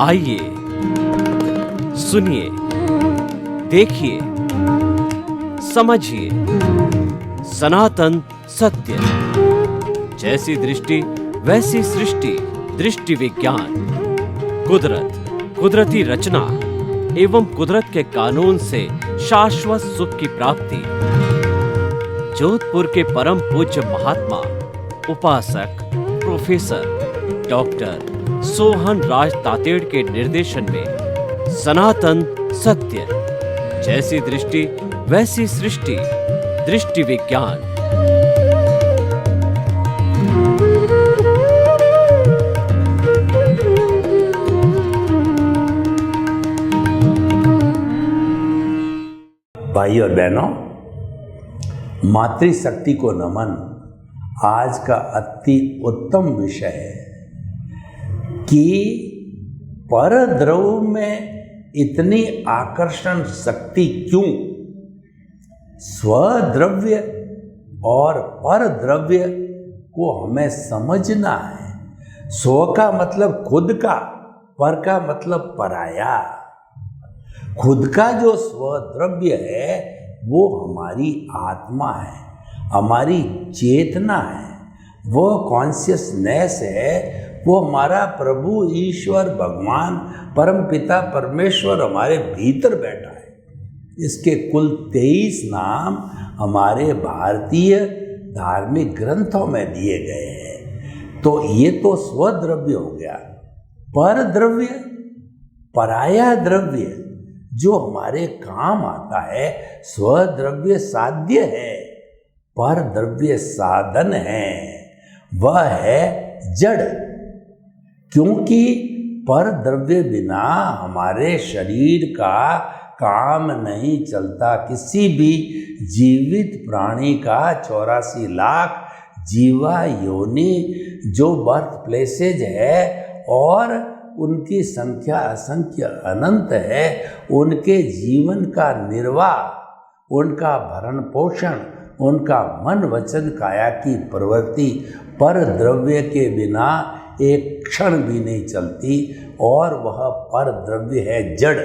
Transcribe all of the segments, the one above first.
आइए सुनिए, देखिए, समझिए सनातन सत्य। जैसी दृष्टि वैसी सृष्टि, दृष्टि विज्ञान। कुदरत, कुदरती रचना एवं कुदरत के कानून से शाश्वत सुख की प्राप्ति। जोधपुर के परम पूज्य महात्मा उपासक प्रोफेसर डॉक्टर सोहन राज तातेड़ के निर्देशन में सनातन सत्य। जैसी दृष्टि वैसी सृष्टि, दृष्टि विज्ञान। भाई और बहनों, मातृशक्ति को नमन आज का अति उत्तम विषय है कि परद्रव्य में इतनी आकर्षण शक्ति क्यों। स्वद्रव्य और परद्रव्य को हमें समझना है। स्व का मतलब खुद का, पर का मतलब पराया। खुद का जो स्वद्रव्य है वो हमारी आत्मा है, हमारी चेतना है, वो कॉन्शियसनेस है, वो हमारा प्रभु ईश्वर भगवान परम पिता परमेश्वर हमारे भीतर बैठा है। इसके कुल 23 नाम हमारे भारतीय धार्मिक ग्रंथों में दिए गए हैं। तो ये तो स्वद्रव्य हो गया। पर द्रव्य, पराया द्रव्य जो हमारे काम आता है, स्वद्रव्य साध्य है, पर द्रव्य साधन है, वह है जड़। क्योंकि पर द्रव्य बिना हमारे शरीर का काम नहीं चलता। किसी भी जीवित प्राणी का 84 लाख जीवा योनि जो बर्थ प्लेसेज है और उनकी संख्या असंख्य अनंत है, उनके जीवन का निर्वाह, उनका भरण पोषण, उनका मन वचन काया की प्रवृत्ति पर द्रव्य के बिना एक क्षण भी नहीं चलती। और वह पर द्रव्य है जड़।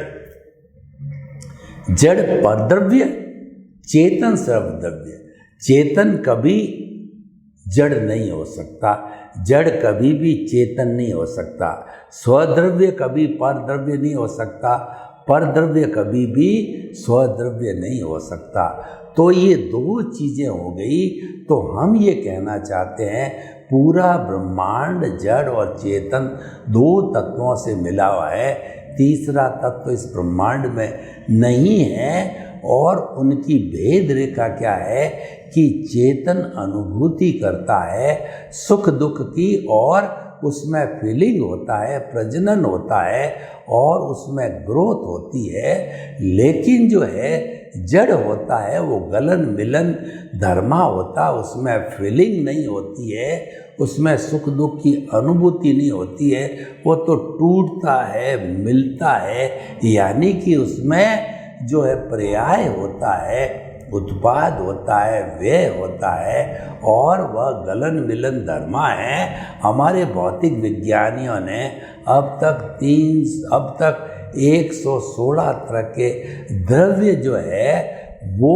जड़ पर द्रव्य, चेतन सर्वद्रव्य। चेतन कभी जड़ नहीं हो सकता, जड़ कभी भी चेतन नहीं हो सकता। स्वद्रव्य कभी पर द्रव्य नहीं हो सकता, पर द्रव्य कभी भी स्वद्रव्य नहीं हो सकता। तो ये दो चीज़ें हो गई। तो हम ये कहना चाहते हैं पूरा ब्रह्मांड जड़ और चेतन दो तत्वों से मिला हुआ है। तीसरा तत्व इस ब्रह्मांड में नहीं है। और उनकी भेद रेखा क्या है कि चेतन अनुभूति करता है सुख दुख की, और उसमें फीलिंग होता है, प्रजनन होता है और उसमें ग्रोथ होती है। लेकिन जो है जड़ होता है वो गलन मिलन धर्मा होता, उसमें फीलिंग नहीं होती है, उसमें सुख दुख की अनुभूति नहीं होती है। वो तो टूटता है, मिलता है, यानी कि उसमें जो है पर्याय होता है, उत्पाद होता है, व्यय होता है, और वह गलन मिलन धर्मा है। हमारे भौतिक विज्ञानियों ने अब तक 116 तरह के द्रव्य जो है वो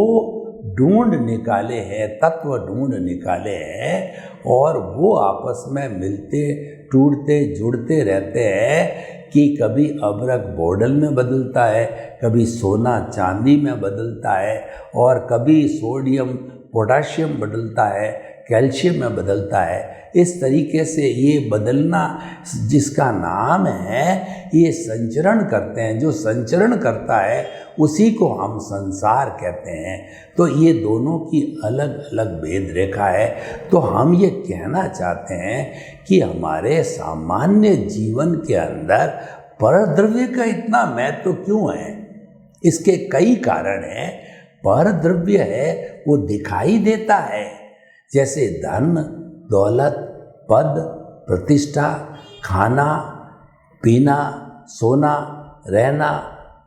ढूंढ निकाले हैं, तत्व ढूंढ निकाले हैं, और वो आपस में मिलते टूटते जुड़ते रहते हैं कि कभी अबरक बोडल में बदलता है, कभी सोना चांदी में बदलता है, और कभी सोडियम पोटाशियम बदलता है, कैल्शियम में बदलता है। इस तरीके से ये बदलना जिसका नाम है, ये संचरण करते हैं। जो संचरण करता है उसी को हम संसार कहते हैं। तो ये दोनों की अलग अलग भेद रेखा है। तो हम ये कहना चाहते हैं कि हमारे सामान्य जीवन के अंदर परद्रव्य का इतना महत्व क्यों है। इसके कई कारण हैं। परद्रव्य है वो दिखाई देता है, जैसे धन दौलत पद प्रतिष्ठा, खाना पीना, सोना रहना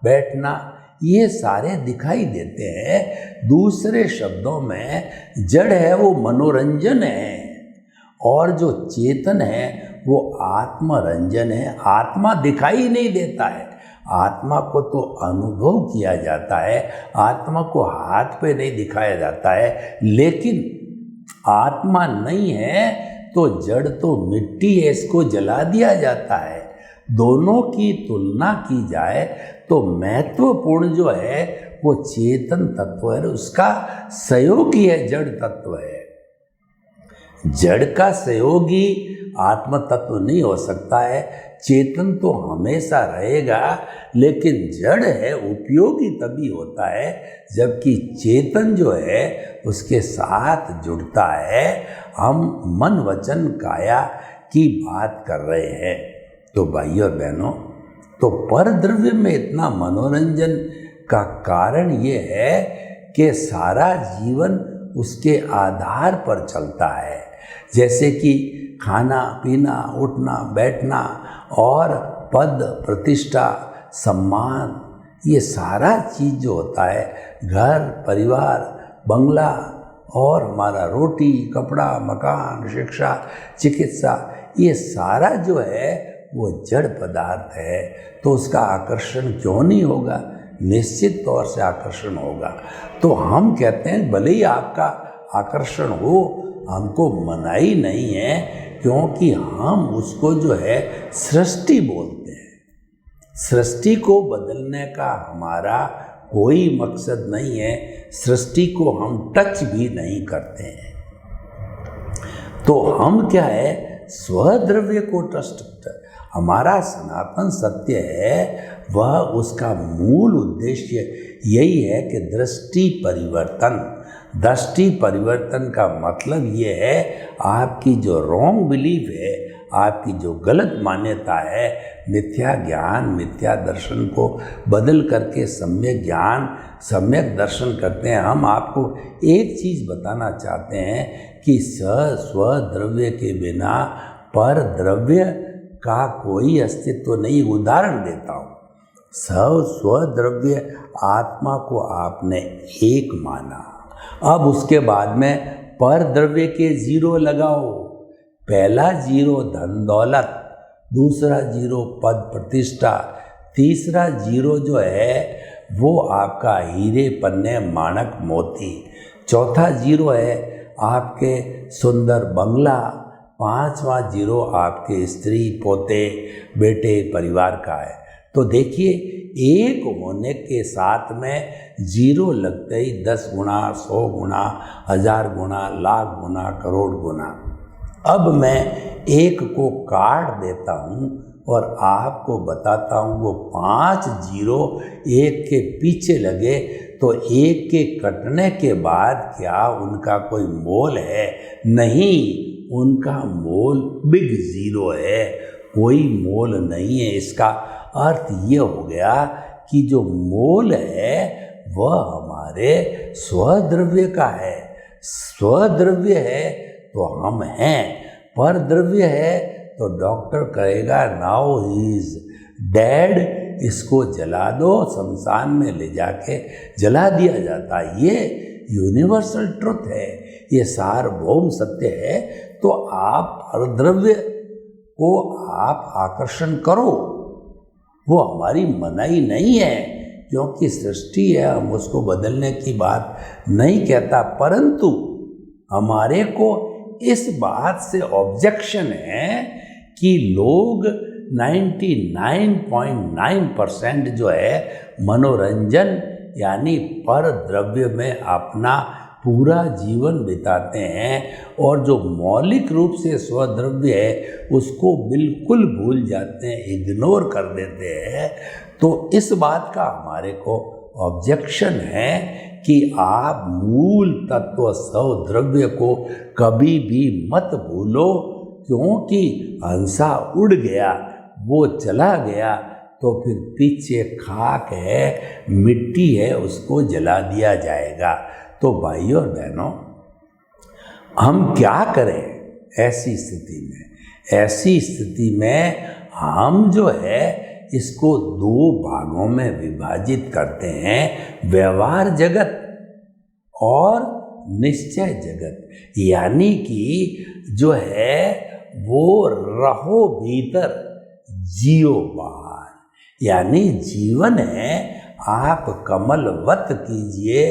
बैठना, ये सारे दिखाई देते हैं। दूसरे शब्दों में जड़ है वो मनोरंजन है, और जो चेतन है वो आत्मरंजन है। आत्मा दिखाई नहीं देता है, आत्मा को तो अनुभव किया जाता है, आत्मा को हाथ पे नहीं दिखाया जाता है। लेकिन आत्मा नहीं है तो जड़ तो मिट्टी है, इसको जला दिया जाता है। दोनों की तुलना की जाए तो महत्वपूर्ण जो है वो चेतन तत्व है, उसका सहयोगी है जड़ तत्व है। जड़ का सहयोगी आत्म तत्व नहीं हो सकता है। चेतन तो हमेशा रहेगा, लेकिन जड़ है उपयोगी तभी होता है जबकि चेतन जो है उसके साथ जुड़ता है। हम मन वचन काया की बात कर रहे हैं। तो भाइयों और बहनों, तो पर द्रव्य में इतना मनोरंजन का कारण ये है कि सारा जीवन उसके आधार पर चलता है। जैसे कि खाना पीना, उठना बैठना और पद प्रतिष्ठा सम्मान, ये सारा चीज़ जो होता है, घर परिवार बंगला और हमारा रोटी कपड़ा मकान शिक्षा चिकित्सा, ये सारा जो है वो जड़ पदार्थ है। तो उसका आकर्षण क्यों नहीं होगा? निश्चित तौर से आकर्षण होगा। तो हम कहते हैं भले ही आपका आकर्षण हो, हमको मनाही नहीं है, क्योंकि हम उसको जो है सृष्टि बोलते हैं। सृष्टि को बदलने का हमारा कोई मकसद नहीं है, सृष्टि को हम टच भी नहीं करते हैं। तो हम क्या है, स्वद्रव्य को ट्रस्ट करते हैं। हमारा सनातन सत्य है वह, उसका मूल उद्देश्य यही है कि दृष्टि परिवर्तन। दृष्टि परिवर्तन का मतलब ये है आपकी जो रॉन्ग बिलीफ है, आपकी जो गलत मान्यता है, मिथ्या ज्ञान मिथ्या दर्शन को बदल करके सम्यक ज्ञान सम्यक दर्शन करते हैं। हम आपको एक चीज़ बताना चाहते हैं कि स्वद्रव्य के बिना पर द्रव्य का कोई अस्तित्व नहीं। उदाहरण देता हूँ, स्वद्रव्य आत्मा को आपने एक माना, अब उसके बाद में पर द्रव्य के जीरो लगाओ। पहला जीरो धन दौलत, दूसरा जीरो पद प्रतिष्ठा, तीसरा जीरो जो है वो आपका हीरे पन्ने माणक मोती, चौथा जीरो है आपके सुंदर बंगला, पांचवा जीरो आपके स्त्री पोते बेटे परिवार का है। तो देखिए, एक होने के साथ में जीरो लगते ही 10 गुना 100 गुना 1000 गुना लाख गुना करोड़ गुना। अब मैं एक को काट देता हूँ और आपको बताता हूँ वो 5 जीरो एक के पीछे लगे तो एक के कटने के बाद क्या उनका कोई मोल है? नहीं, उनका मोल बिग जीरो है, कोई मोल नहीं है। इसका अर्थ ये हो गया कि जो मोल है वह हमारे स्वद्रव्य का है। स्वद्रव्य है तो हम हैं, पर द्रव्य है तो डॉक्टर कहेगा नाउ ही इज डेड, इसको जला दो, शमशान में ले जाके जला दिया जाता है। ये यूनिवर्सल ट्रुथ है, ये सार्वभौम सत्य है। तो आप पर द्रव्य को आप आकर्षण करो, वो हमारी मनाही नहीं है, क्योंकि सृष्टि है, हम उसको बदलने की बात नहीं कहता। परंतु हमारे को इस बात से ऑब्जेक्शन है कि लोग 99.9% जो है मनोरंजन यानी पर द्रव्य में अपना पूरा जीवन बिताते हैं और जो मौलिक रूप से स्वद्रव्य है उसको बिल्कुल भूल जाते हैं, इग्नोर कर देते हैं। तो इस बात का हमारे को ऑब्जेक्शन है कि आप मूल तत्व स्वद्रव्य को कभी भी मत भूलो, क्योंकि हंसा उड़ गया, वो चला गया तो फिर पीछे खाक है, मिट्टी है, उसको जला दिया जाएगा। तो भाइयों और बहनों, हम क्या करें ऐसी स्थिति में? ऐसी स्थिति में हम जो है इसको 2 भागों में विभाजित करते हैं, व्यवहार जगत और निश्चय जगत। यानी कि जो है वो रहो भीतर जियो बाहर, यानी जीवन है आप कमलवत कीजिए,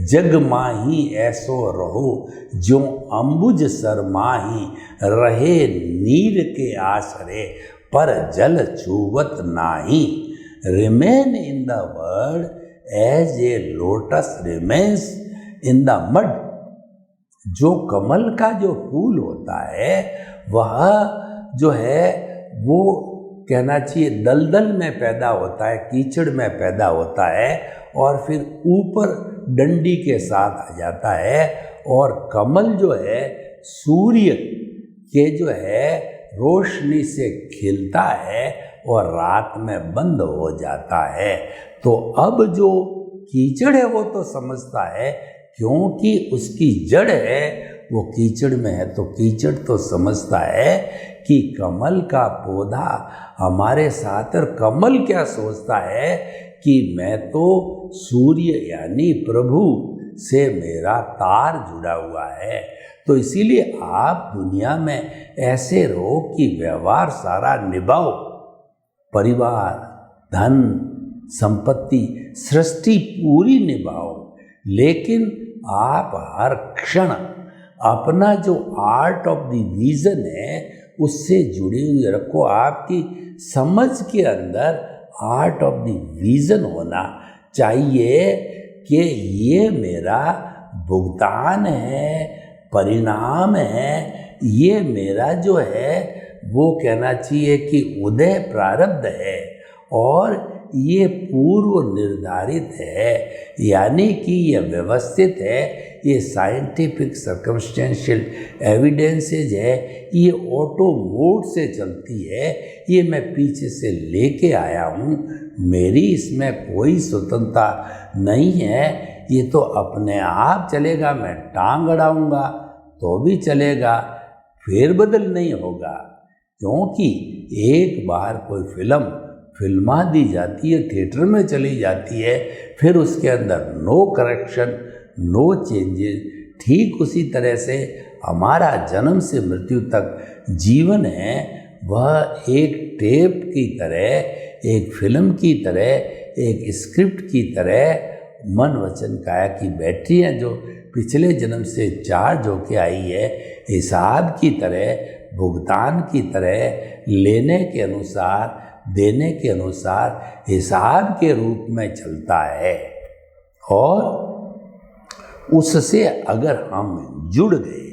जग माही ऐसो रहो, जो अंबुज सर माही रहे नीर के आसरे, पर जल छुवत नाही। Remain in the world as a lotus remains in the mud. जो कमल का जो फूल होता है वह जो है वो कहना चाहिए दलदल में पैदा होता है, कीचड़ में पैदा होता है और फिर ऊपर डंडी के साथ आ जाता है। और कमल जो है सूर्य के जो है रोशनी से खिलता है और रात में बंद हो जाता है। तो अब जो कीचड़ है वो तो समझता है, क्योंकि उसकी जड़ है वो कीचड़ में है, तो कीचड़ तो समझता है कि कमल का पौधा हमारे साथ, और कमल क्या सोचता है कि मैं तो सूर्य यानी प्रभु से मेरा तार जुड़ा हुआ है। तो इसीलिए आप दुनिया में ऐसे रहो कि व्यवहार सारा निभाओ, परिवार, धन, संपत्ति, सृष्टि पूरी निभाओ, लेकिन आप हर क्षण अपना जो आर्ट ऑफ द विजन है उससे जुड़े हुए रखो। आपकी समझ के अंदर आर्ट ऑफ द विजन होना चाहिए कि ये मेरा भुगतान है, परिणाम है, ये मेरा जो है वो कहना चाहिए कि उदय प्रारब्ध है और ये पूर्व निर्धारित है, यानी कि ये व्यवस्थित है, ये साइंटिफिक सर्कमस्टेंशियल एविडेंसेज है, ये ऑटो मोड से चलती है, ये मैं पीछे से लेके आया हूँ, मेरी इसमें कोई स्वतंत्रता नहीं है, ये तो अपने आप चलेगा, मैं टांग अड़ाऊँगा तो भी चलेगा, फेरबदल नहीं होगा। क्योंकि एक बार कोई फिल्मा दी जाती है, थिएटर में चली जाती है, फिर उसके अंदर नो करेक्शन, नो चेंजेस। ठीक उसी तरह से हमारा जन्म से मृत्यु तक जीवन है, वह एक टेप की तरह, एक फिल्म की तरह, एक स्क्रिप्ट की तरह मन वचन काया की बैटरियाँ जो पिछले जन्म से चार्ज होके आई है, हिसाब की तरह, भुगतान की तरह, लेने के अनुसार, देने के अनुसार हिसाब के रूप में चलता है। और उससे अगर हम जुड़ गए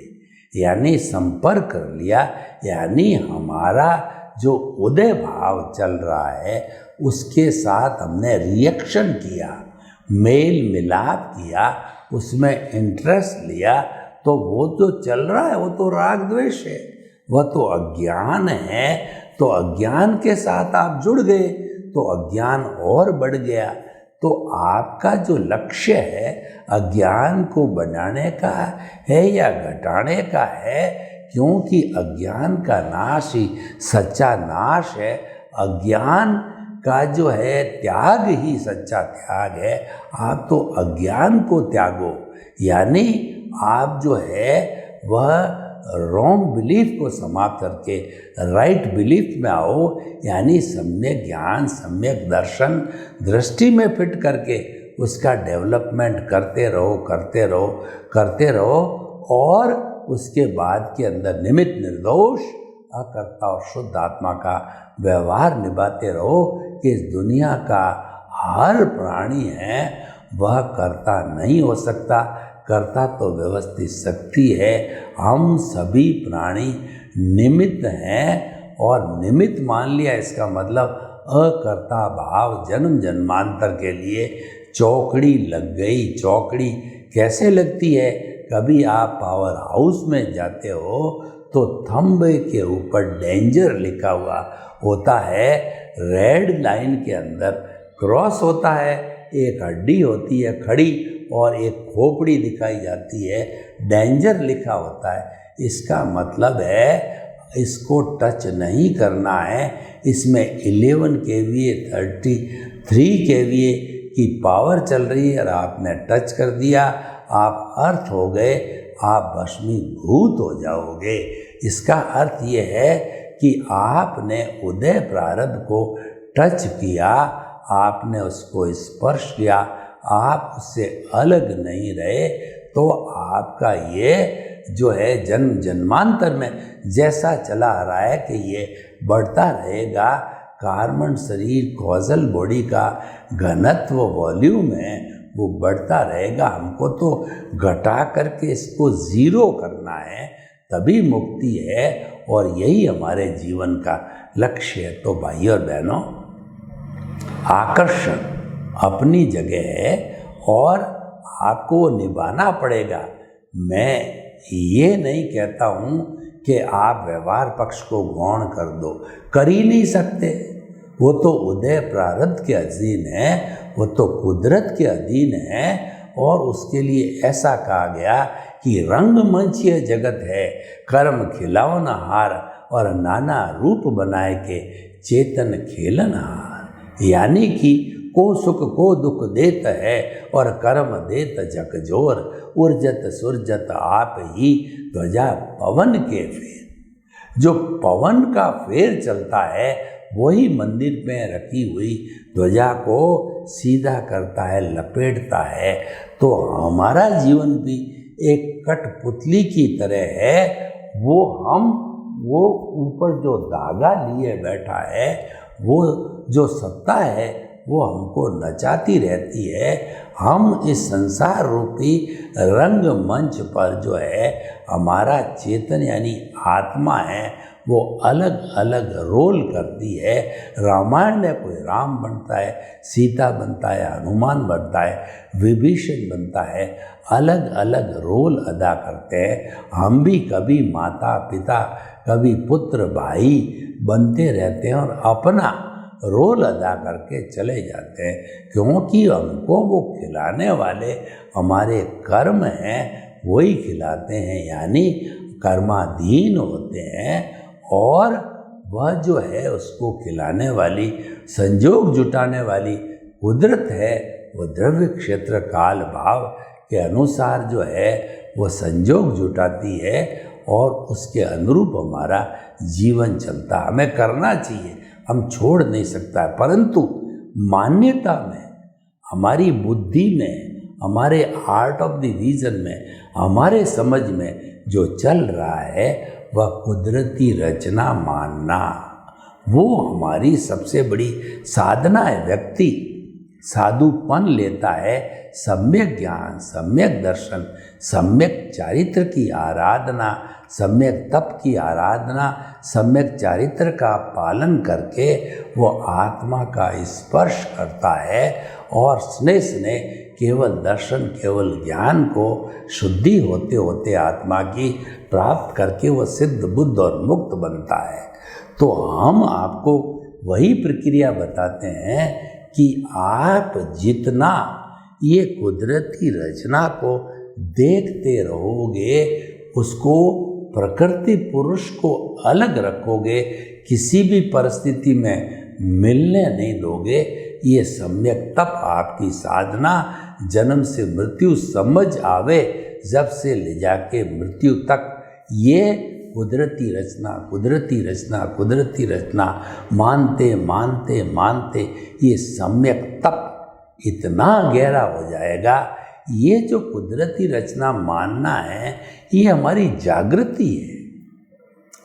यानी संपर्क कर लिया, यानी हमारा जो उदय भाव चल रहा है उसके साथ हमने रिएक्शन किया, मेल मिलाप किया, उसमें इंटरेस्ट लिया, तो वो जो चल रहा है वो तो राग द्वेष है, वह तो अज्ञान है। तो अज्ञान के साथ आप जुड़ गए तो अज्ञान और बढ़ गया। तो आपका जो लक्ष्य है अज्ञान को बनाने का है या घटाने का है, क्योंकि अज्ञान का नाश ही सच्चा नाश है। अज्ञान का जो है त्याग ही सच्चा त्याग है। आप तो अज्ञान को त्यागो, यानी आप जो है वह रॉन्ग बिलीफ को समाप्त करके राइट बिलीफ में आओ, यानी सम्यक ज्ञान, सम्यक दर्शन, दृष्टि में फिट करके उसका डेवलपमेंट करते रहो, करते रहो, करते रहो, और उसके बाद के अंदर निमित्त निर्दोष अकर्ता और शुद्ध आत्मा का व्यवहार निभाते रहो कि इस दुनिया का हर प्राणी है वह कर्ता नहीं हो सकता। कर्ता तो व्यवस्थित शक्ति है। हम सभी प्राणी निमित्त हैं, और निमित्त मान लिया इसका मतलब अकर्ता भाव जन्म जन्मांतर के लिए चौकड़ी लग गई। चौकड़ी कैसे लगती है? कभी आप पावर हाउस में जाते हो तो थंब के ऊपर डेंजर लिखा हुआ होता है, रेड लाइन के अंदर क्रॉस होता है, एक हड्डी होती है खड़ी और एक खोपड़ी दिखाई जाती है, डेंजर लिखा होता है। इसका मतलब है इसको टच नहीं करना है। इसमें 11 kVA 33 kVA की पावर चल रही है और आपने टच कर दिया, आप अर्थ हो गए, आप भस्मीभूत हो जाओगे। इसका अर्थ ये है कि आपने उदय प्रारब्ध को टच किया, आपने उसको स्पर्श किया, आप उससे अलग नहीं रहे, तो आपका ये जो है जन्म जन्मांतर में जैसा चला आ रहा है कि ये बढ़ता रहेगा, कार्बन शरीर कॉजल बॉडी का घनत्व वॉल्यूम है वो बढ़ता रहेगा। हमको तो घटा करके इसको जीरो करना है, तभी मुक्ति है, और यही हमारे जीवन का लक्ष्य है। तो भाई और बहनों, आकर्षण अपनी जगह है और आपको वो निभाना पड़ेगा। मैं ये नहीं कहता हूँ कि आप व्यवहार पक्ष को गौण कर दो, कर ही नहीं सकते। वो तो उदय प्रारब्ध के अधीन है, वो तो कुदरत के अधीन है, और उसके लिए ऐसा कहा गया कि रंगमंच यह जगत है, कर्म खिलावन हार, और नाना रूप बनाए के चेतन खेलन हार। यानी कि को सुख को दुख देत है, और कर्म देत झकझोर, उर्जत सुरजत आप ही ध्वजा पवन के फेर। जो पवन का फेर चलता है वही मंदिर में रखी हुई ध्वजा को सीधा करता है, लपेटता है। तो हमारा जीवन भी एक कठपुतली की तरह है। वो ऊपर जो धागा लिए बैठा है, वो जो सत्ता है वो हमको नचाती रहती है। हम इस संसार रूपी रंगमंच पर जो है हमारा चेतन यानी आत्मा है, वो अलग अलग रोल करती है। रामायण में कोई राम बनता है, सीता बनता है, हनुमान बनता है, विभीषण बनता है, अलग अलग रोल अदा करते हैं। हम भी कभी माता पिता, कभी पुत्र भाई बनते रहते हैं और अपना रोल अदा करके चले जाते हैं, क्योंकि हमको वो खिलाने वाले हमारे कर्म हैं, वही खिलाते हैं, यानी कर्माधीन होते हैं। और वह जो है उसको खिलाने वाली, संजोग जुटाने वाली कुदरत है, वो द्रव्य क्षेत्र काल भाव के अनुसार जो है वो संजोग जुटाती है, और उसके अनुरूप हमारा जीवन चलता। हमें करना चाहिए, हम छोड़ नहीं सकता, परंतु मान्यता में, हमारी बुद्धि में, हमारे आर्ट ऑफ द रीजन में, हमारे समझ में जो चल रहा है वह कुदरती रचना मानना, वो हमारी सबसे बड़ी साधना है। व्यक्ति साधुपन लेता है सम्यक ज्ञान, सम्यक दर्शन, सम्यक चारित्र की आराधना, सम्यक तप की आराधना, सम्यक चारित्र का पालन करके वो आत्मा का स्पर्श करता है, और स्नेह स्नेह केवल दर्शन, केवल ज्ञान को शुद्धि होते होते आत्मा की प्राप्त करके वो सिद्ध बुद्ध और मुक्त बनता है। तो हम आपको वही प्रक्रिया बताते हैं कि आप जितना ये कुदरती रचना को देखते रहोगे, उसको प्रकृति पुरुष को अलग रखोगे, किसी भी परिस्थिति में मिलने नहीं दोगे, ये सम्यक तप आपकी साधना जन्म से मृत्यु समझ आवे, जब से ले जाके मृत्यु तक ये कुदरती रचना, कुदरती रचना, कुदरती रचना मानते मानते मानते ये सम्यक तप इतना गहरा हो जाएगा। ये जो कुदरती रचना मानना है ये हमारी जागृति है,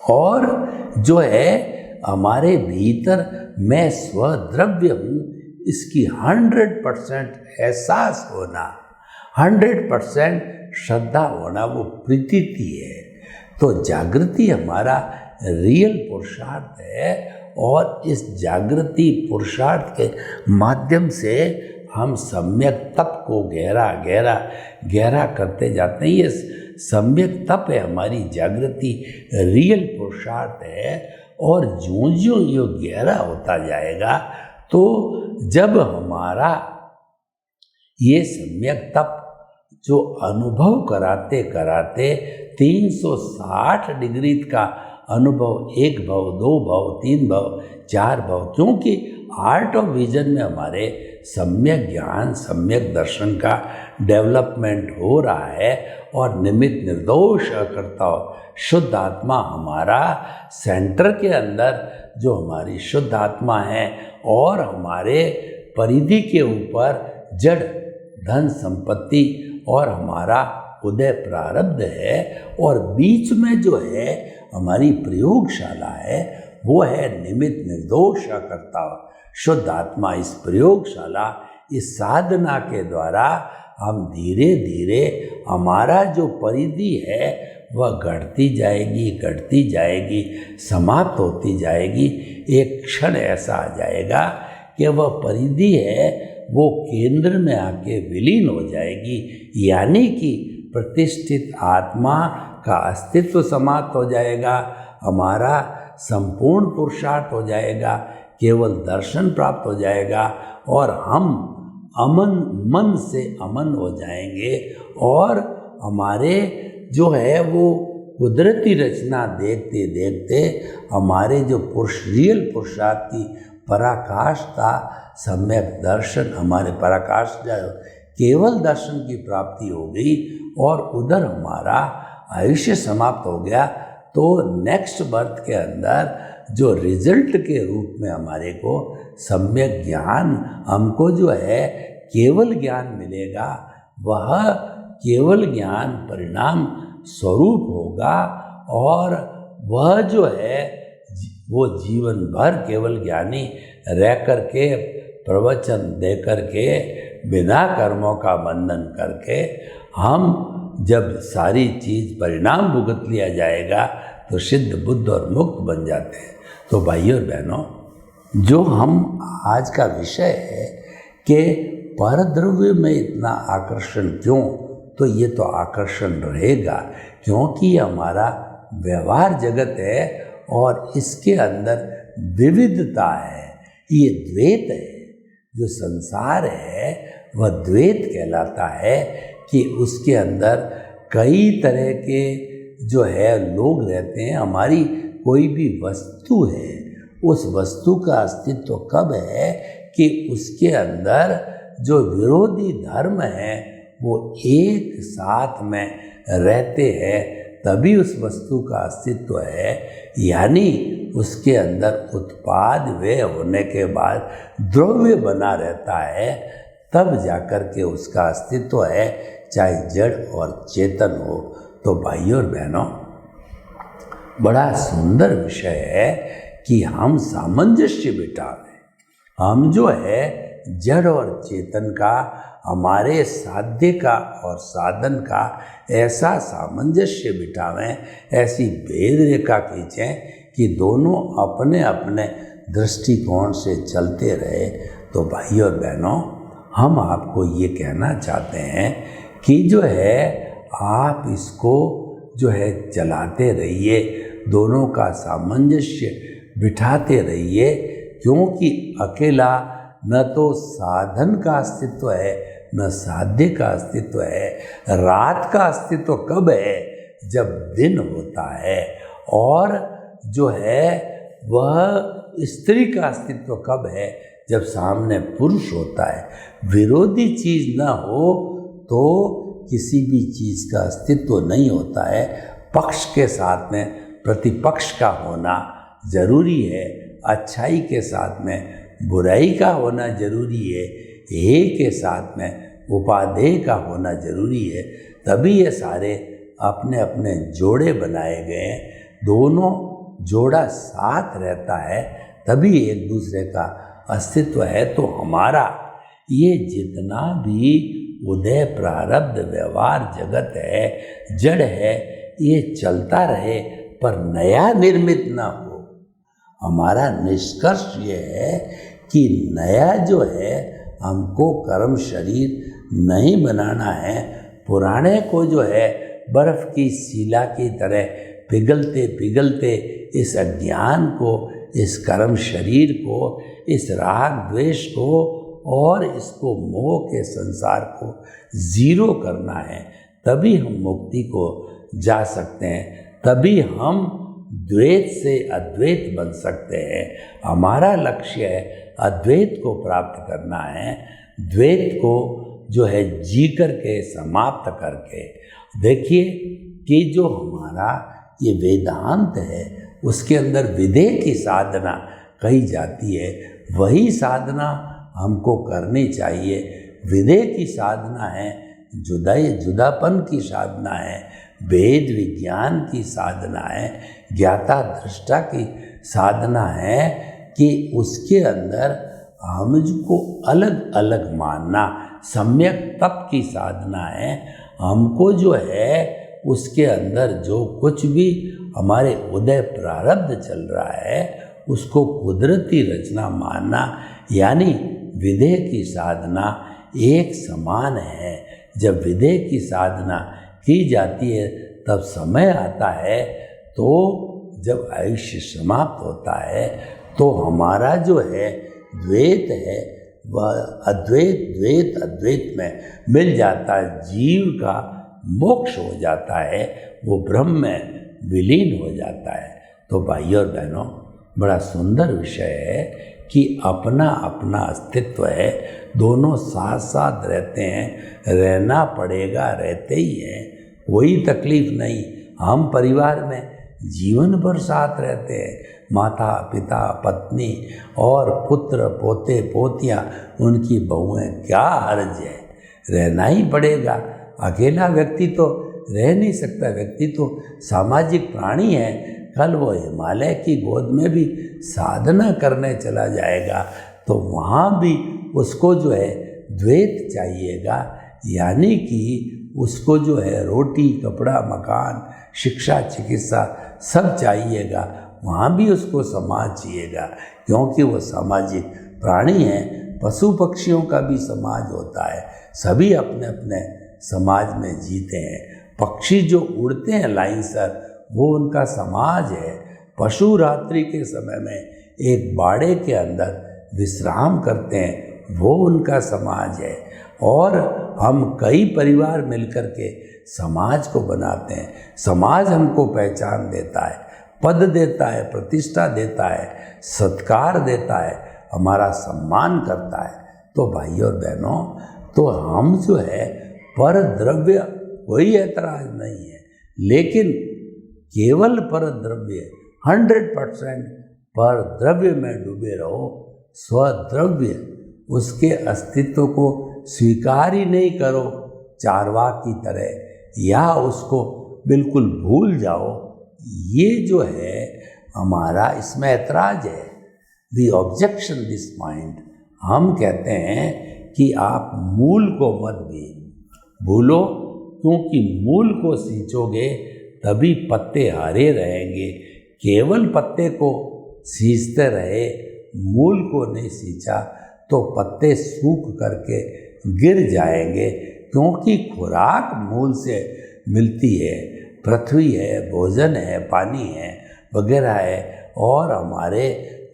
और जो है हमारे भीतर मैं स्वद्रव्य हूँ, इसकी 100% एहसास होना, 100% श्रद्धा होना, वो प्रतीति है। तो जागृति हमारा रियल पुरुषार्थ है, और इस जागृति पुरुषार्थ के माध्यम से हम सम्यक तप को गहरा गहरा गहरा करते जाते हैं। ये सम्यक तप है, हमारी जागृति रियल पुरुषार्थ है। और ज्यों ज्यों ये गहरा होता जाएगा, तो जब हमारा ये सम्यक तप जो अनुभव कराते कराते 360 डिग्री का अनुभव, 1 भव, 2 भव, 3 भव, 4 भव, क्योंकि आर्ट ऑफ विजन में हमारे सम्यक ज्ञान, सम्यक दर्शन का डेवलपमेंट हो रहा है और निमित्त निर्दोष अकर्ता शुद्ध आत्मा हमारा सेंटर के अंदर जो हमारी शुद्ध आत्मा है और हमारे परिधि के ऊपर जड़ धन संपत्ति और हमारा उदय प्रारब्ध है और बीच में जो है हमारी प्रयोगशाला है वो है निमित्त निर्दोष अकर्ता शुद्ध आत्मा। इस प्रयोगशाला, इस साधना के द्वारा हम धीरे धीरे हमारा जो परिधि है वह घटती जाएगी, समाप्त होती जाएगी। एक क्षण ऐसा आ जाएगा कि वह परिधि है वो केंद्र में आके विलीन हो जाएगी, यानी कि प्रतिष्ठित आत्मा का अस्तित्व समाप्त हो जाएगा, हमारा संपूर्ण पुरुषार्थ हो जाएगा, केवल दर्शन प्राप्त हो जाएगा और हम मन से अमन हो जाएंगे और हमारे जो है वो कुदरती रचना देखते देखते हमारे जो रियल पुरुषार्थ की पराकाष्ठा सम्यक दर्शन, हमारे पराकाष्ठा केवल दर्शन की प्राप्ति हो गई और उधर हमारा आयुष्य समाप्त हो गया। तो नेक्स्ट बर्थ के अंदर जो रिजल्ट के रूप में हमारे को सम्यक ज्ञान, हमको जो है केवल ज्ञान मिलेगा, वह केवल ज्ञान परिणाम स्वरूप होगा और वह जो है वो जीवन भर केवल ज्ञानी रह कर के प्रवचन दे कर के बिना कर्मों का बंधन करके हम जब सारी चीज़ परिणाम भुगत लिया जाएगा तो सिद्ध बुद्ध और मुक्त बन जाते हैं। तो भाइयों और बहनों, जो हम आज का विषय है कि परद्रव्य में इतना आकर्षण क्यों, तो ये तो आकर्षण रहेगा क्योंकि हमारा व्यवहार जगत है और इसके अंदर विविधता है, ये द्वैत है। जो संसार है वह द्वैत कहलाता है कि उसके अंदर कई तरह के जो है लोग रहते हैं। हमारी कोई भी वस्तु है, उस वस्तु का अस्तित्व कब है कि उसके अंदर जो विरोधी धर्म है वो एक साथ में रहते हैं, तभी उस वस्तु का अस्तित्व है। यानी उसके अंदर उत्पाद व्यय होने के बाद द्रव्य बना रहता है, तब जाकर के उसका अस्तित्व है, चाहे जड़ और चेतन हो। तो भाइयों और बहनों, बड़ा सुंदर विषय है कि हम सामंजस्य बिठावें। हम जो है जड़ और चेतन का, हमारे साध्य का और साधन का ऐसा सामंजस्य बिठावें, ऐसी भेद रेखा खींचें कि दोनों अपने अपने दृष्टिकोण से चलते रहे। तो भाइयों और बहनों, हम आपको ये कहना चाहते हैं कि जो है आप इसको जो है चलाते रहिए, दोनों का सामंजस्य बिठाते रहिए, क्योंकि अकेला न तो साधन का अस्तित्व है न साध्य का अस्तित्व है। रात का अस्तित्व कब है? जब दिन होता है। और जो है वह स्त्री का अस्तित्व कब है? जब सामने पुरुष होता है। विरोधी चीज़ न हो तो किसी भी चीज़ का अस्तित्व नहीं होता है। पक्ष के साथ में प्रतिपक्ष का होना जरूरी है, अच्छाई के साथ में बुराई का होना जरूरी है, हे के साथ में उपादेय का होना जरूरी है। तभी ये सारे अपने अपने जोड़े बनाए गए हैं, दोनों जोड़ा साथ रहता है, तभी एक दूसरे का अस्तित्व है। तो हमारा ये जितना भी उदय प्रारब्ध व्यवहार जगत है, जड़ है, ये चलता रहे पर नया निर्मित ना हो। हमारा निष्कर्ष ये है कि नया जो है हमको कर्म शरीर नहीं बनाना है। पुराने को जो है बर्फ की शिला की तरह पिघलते पिघलते इस अज्ञान को, इस कर्म शरीर को, इस राग द्वेष को और इसको मोह के संसार को जीरो करना है। तभी हम मुक्ति को जा सकते हैं, तभी हम द्वैत से अद्वैत बन सकते हैं। हमारा लक्ष्य है अद्वैत को प्राप्त करना है, द्वैत को जो है जी करके समाप्त करके। देखिए कि जो हमारा ये वेदांत है उसके अंदर विधेय की साधना कही जाती है, वही साधना हमको करनी चाहिए। विधेय की साधना है, जुदापन की साधना है, वेद विज्ञान की साधना है, ज्ञाता दृष्टा की साधना है कि उसके अंदर हमको अलग अलग मानना। सम्यक तप की साधना है, हमको जो है उसके अंदर जो कुछ भी हमारे उदय प्रारब्ध चल रहा है उसको कुदरती रचना मानना, यानी विधेय की साधना एक समान है। जब विधेय की साधना की जाती है तब समय आता है, तो जब आयुष्य समाप्त होता है तो हमारा जो है द्वैत है वह द्वैत अद्वैत में मिल जाता है, जीव का मोक्ष हो जाता है, वो ब्रह्म में विलीन हो जाता है। तो भाइयों और बहनों, बड़ा सुंदर विषय है कि अपना अपना अस्तित्व है, दोनों साथ साथ रहते हैं, रहना पड़ेगा, रहते ही हैं, कोई तकलीफ नहीं। हम परिवार में जीवन भर साथ रहते हैं, माता पिता पत्नी और पुत्र पोते पोतियाँ, उनकी बहुएं, क्या हर्ज है, रहना ही पड़ेगा। अकेला व्यक्ति तो रह नहीं सकता, व्यक्ति तो सामाजिक प्राणी है। कल वो हिमालय की गोद में भी साधना करने चला जाएगा तो वहाँ भी उसको जो है द्वैत चाहिएगा, यानी कि उसको जो है रोटी कपड़ा मकान शिक्षा चिकित्सा सब चाहिएगा, वहाँ भी उसको समाज चाहिएगा, क्योंकि वो सामाजिक प्राणी है। पशु पक्षियों का भी समाज होता है, सभी अपने अपने समाज में जीते हैं। पक्षी जो उड़ते हैं लाइन सर, वो उनका समाज है। पशु रात्रि के समय में एक बाड़े के अंदर विश्राम करते हैं, वो उनका समाज है। और हम कई परिवार मिलकर के समाज को बनाते हैं। समाज हमको पहचान देता है, पद देता है, प्रतिष्ठा देता है, सत्कार देता है, हमारा सम्मान करता है। तो भाइयों और बहनों, तो हम जो है पर द्रव्य कोई ऐतराज नहीं है, लेकिन केवल पर द्रव्य 100% पर द्रव्य में डूबे रहो। स्वद्रव्य उसके अस्तित्व को स्वीकार ही नहीं करो चारवाक की तरह, या उसको बिल्कुल भूल जाओ, ये जो है हमारा इसमें ऐतराज है। दी ऑब्जेक्शन दिस माइंड, हम कहते हैं कि आप मूल को मत भी भूलो, क्योंकि मूल को सींचोगे तभी पत्ते हरे रहेंगे। केवल पत्ते को सींचते रहे, मूल को नहीं सींचा तो पत्ते सूख करके गिर जाएंगे, क्योंकि खुराक मूल से मिलती है, पृथ्वी है, भोजन है, पानी है वगैरह है, और हमारे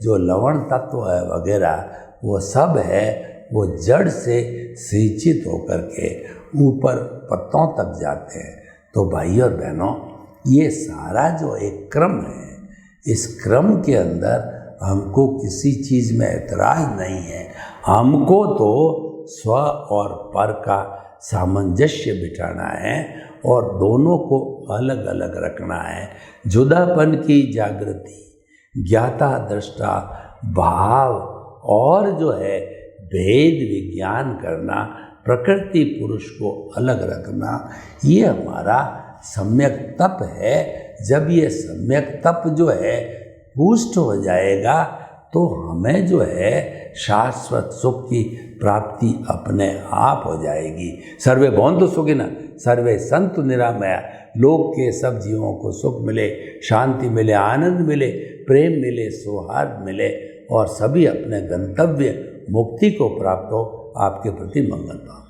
जो लवण तत्व है वगैरह वो सब है, वो जड़ से सिंचित होकर के ऊपर पत्तों तक जाते हैं। तो भाइयों और बहनों, ये सारा जो एक क्रम है, इस क्रम के अंदर हमको किसी चीज़ में ऐतराज़ नहीं है। हमको तो स्व और पर का सामंजस्य बिठाना है और दोनों को अलग अलग रखना है। जुदापन की जागृति, ज्ञाता दृष्टा भाव और जो है भेद विज्ञान करना, प्रकृति पुरुष को अलग रखना, ये हमारा सम्यक तप है। जब ये सम्यक तप जो है पुष्ट हो जाएगा तो हमें जो है शाश्वत सुख की प्राप्ति अपने आप हो जाएगी। सर्वे भवन्तु सुखिनः, सर्वे सन्तु निरामया। लोक के सब जीवों को सुख मिले, शांति मिले, आनंद मिले, प्रेम मिले, सौहार्द मिले और सभी अपने गंतव्य मुक्ति को प्राप्त हो। आपके प्रति मंगल भाव।